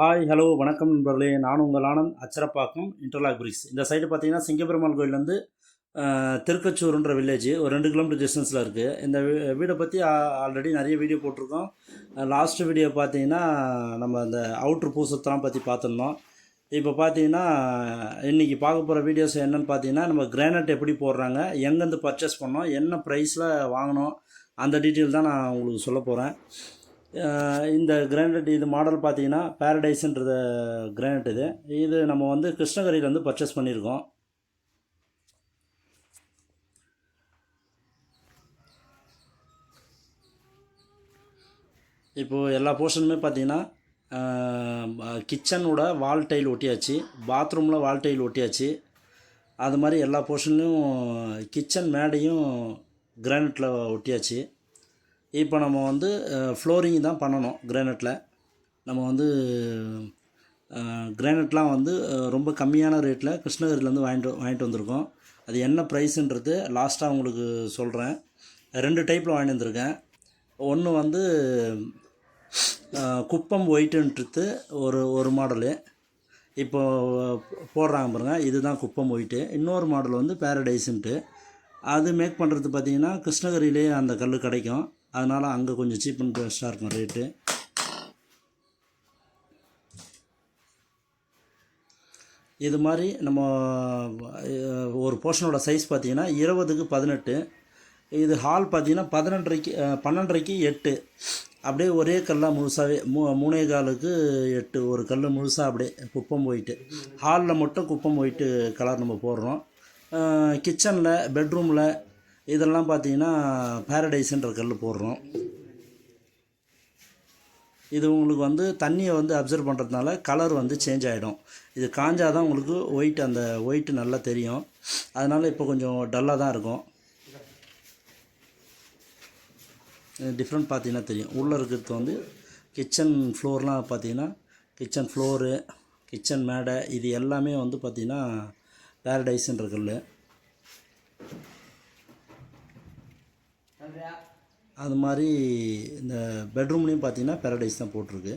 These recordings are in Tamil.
ஹாய் ஹலோ வணக்கம் நண்பர்களே. நான் உங்கள் ஆனந்த், அச்சரப்பாக்கம் இன்டர்லாக் பிரிக்ஸ். இந்த சைடு பார்த்தீங்கன்னா சிங்கப்பெருமாள் கோயிலேருந்து திருக்கச்சூர்ன்ற வில்லேஜ் ஒரு 2 கிலோமீட்டர் டிஸ்டன்ஸில் இருக்குது. இந்த வீடை பற்றி ஆல்ரெடி நிறைய வீடியோ போட்டிருக்கோம். லாஸ்ட் வீடியோ பார்த்தீங்கன்னா நம்ம அந்த அவுட்ரு பூசத்தெல்லாம் பற்றி பார்த்துருந்தோம். இப்போ பார்த்தீங்கன்னா இன்றைக்கி பார்க்க போகிற வீடியோஸ் என்னென்னு பார்த்தீங்கன்னா, நம்ம கிரானைட் எப்படி போடுறாங்க, எங்கேருந்து பர்ச்சேஸ் பண்ணோம், என்ன ப்ரைஸில் வாங்கினோம், அந்த டீட்டெயில் தான் நான் உங்களுக்கு சொல்ல போகிறேன். இந்த கிரானைட் இது மாடல் பார்த்தீங்கன்னா பேரடைஸ்ன்றது கிரானைட். இது நம்ம வந்து கிருஷ்ணகிரியிலேருந்து பர்ச்சேஸ் பண்ணியிருக்கோம். இப்போது எல்லா போர்ஷனுமே பார்த்தீங்கன்னா கிச்சனோட வால் டைல் ஒட்டியாச்சு, பாத்ரூமில் வால் டைல் ஒட்டியாச்சு. அது மாதிரி எல்லா போர்ஷன்லையும் கிச்சன் மேடையும் கிரானைட்டில் ஒட்டியாச்சு. இப்போ நம்ம வந்து ஃப்ளோரிங் தான் பண்ணணும் கிரானைட்டில். நம்ம வந்து கிரானைட்லாம் வந்து ரொம்ப கம்மியான ரேட்டில் கிருஷ்ணகிரிலேருந்து வாங்கிட்டு வந்திருக்கோம். அது என்ன ப்ரைஸுன்றது லாஸ்ட்டாக உங்களுக்கு சொல்கிறேன். 2 டைப்பில் வாங்கிட்டு வந்திருக்கேன். ஒன்று வந்து குப்பம் ஒயிட்டுன்றது ஒரு மாடலு இப்போ போடுறாங்க பாருங்கள், இதுதான் குப்பம் ஒயிட்டு. இன்னொரு மாடல் வந்து பேரடைஸுன்ட்டு. அது மேக் பண்ணுறது பார்த்திங்கன்னா கிருஷ்ணகிரியிலே அந்த கல் கிடைக்கும். அதனால் அங்கே கொஞ்சம் சீப் அண்ட் பெஸ்ட்டாக இருக்கும் ரேட்டு. இது மாதிரி நம்ம ஒரு போர்ஷனோட சைஸ் பார்த்திங்கன்னா 20க்கு 18. இது ஹால் பார்த்திங்கன்னா 12க்கு 8. அப்படியே ஒரே கல்லாக முழுசாகவே 3.25க்கு 8 ஒரு கல் முழுசாக அப்படியே குப்பம் ஒயிட்டு. ஹாலில் மட்டும் குப்பம் ஒயிட்டு கலர் நம்ம போடுறோம். கிச்சனில் பெட்ரூமில் இதெல்லாம் பார்த்தீங்கன்னா பேரடைஸ்ன்ற கல் போடுறோம். இது உங்களுக்கு வந்து தண்ணியை வந்து அப்சர்வ் பண்ணுறதுனால கலர் வந்து சேஞ்ச் ஆகிடும். இது காஞ்சாதான் உங்களுக்கு அந்த ஒயிட்டு நல்லா தெரியும். அதனால் இப்போ கொஞ்சம் டல்லாக தான் இருக்கும். டிஃப்ரெண்ட் பார்த்தீங்கன்னா தெரியும். உள்ளே இருக்கிறது வந்து கிச்சன் ஃப்ளோர்லாம் பார்த்தீங்கன்னா கிச்சன் ஃப்ளோரு, கிச்சன் மேடை, இது எல்லாமே வந்து பார்த்திங்கன்னா பேரடைஸ்ன்ற கல். அது மாதிரி இந்த பெட்ரூம்லேயும் பார்த்தீங்கன்னா பேரடைஸ் தான் போட்டிருக்கு.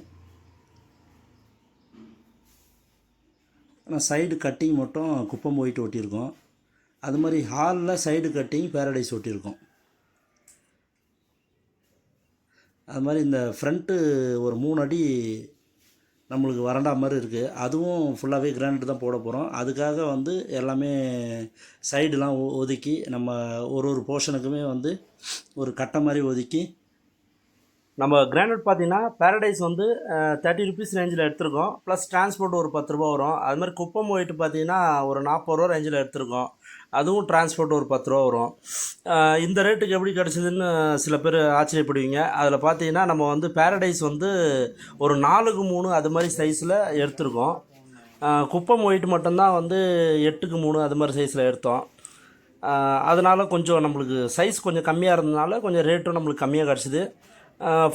ஆனால் சைடு கட்டிங் மட்டும் குப்பம் ஒயிட் ஒட்டியிருக்கோம். அது மாதிரி ஹாலில் சைடு கட்டிங் பேரடைஸ் ஒட்டியிருக்கோம். அது மாதிரி இந்த ஃப்ரண்ட்டு ஒரு 3 அடி நம்மளுக்கு வறண்டா மாதிரி இருக்குது. அதுவும் ஃபுல்லாகவே கிரானைட் தான் போட போகிறோம். அதுக்காக வந்து எல்லாமே சைடுலாம் ஒதுக்கி நம்ம ஒரு போர்ஷனுக்குமே வந்து ஒரு கட்டை மாதிரி ஒதுக்கி நம்ம கிரானைட் பார்த்தீங்கன்னா பேரடைஸ் வந்து 30 ருபீஸ் ரேஞ்சில் எடுத்திருக்கோம். ப்ளஸ் டிரான்ஸ்போர்ட் ஒரு 10 ரூபா வரும். அது மாதிரி குப்பம் ஒயிட்டு பார்த்தீங்கன்னா ஒரு 40 ரூபா ரேஞ்சில் எடுத்திருக்கோம். அதுவும் டிரான்ஸ்போர்ட் ஒரு 10 ரூபா வரும். இந்த ரேட்டுக்கு எப்படி கிடச்சிதுன்னு சில பேர் ஆச்சரியப்படுவீங்க. அதில் பார்த்தீங்கன்னா நம்ம வந்து பேரடைஸ் வந்து ஒரு 4க்கு 3 அது மாதிரி சைஸில் எடுத்திருக்கோம். குப்பம் ஒயிட் மட்டும்தான் வந்து 8க்கு 3 அது மாதிரி சைஸில் எடுத்தோம். அதனால் கொஞ்சம் நம்மளுக்கு சைஸ் கொஞ்சம் கம்மியாக இருந்ததுனால கொஞ்சம் ரேட்டும் நம்மளுக்கு கம்மியாக கிடச்சிது.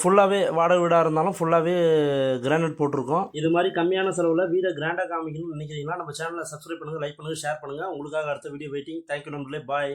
ஃபுல்லாகவே வாடகை வீடாக இருந்தாலும் ஃபுல்லாகவே கிரானைட் போட்டிருக்கோம். இது மாதிரி கம்மியான செலவில் வீடை கிராண்டாக காமிக்கணும்னு நினைக்கிறீங்களா, நம்ம சேனலை சப்ஸ்கிரைப் பண்ணுங்கள், லைக் பண்ணுங்கள், ஷேர் பண்ணுங்கள். உங்களுக்காக அடுத்த வீடியோ வெயிட்டிங். தேங்க்யூ நண்பர்களே, பாய்.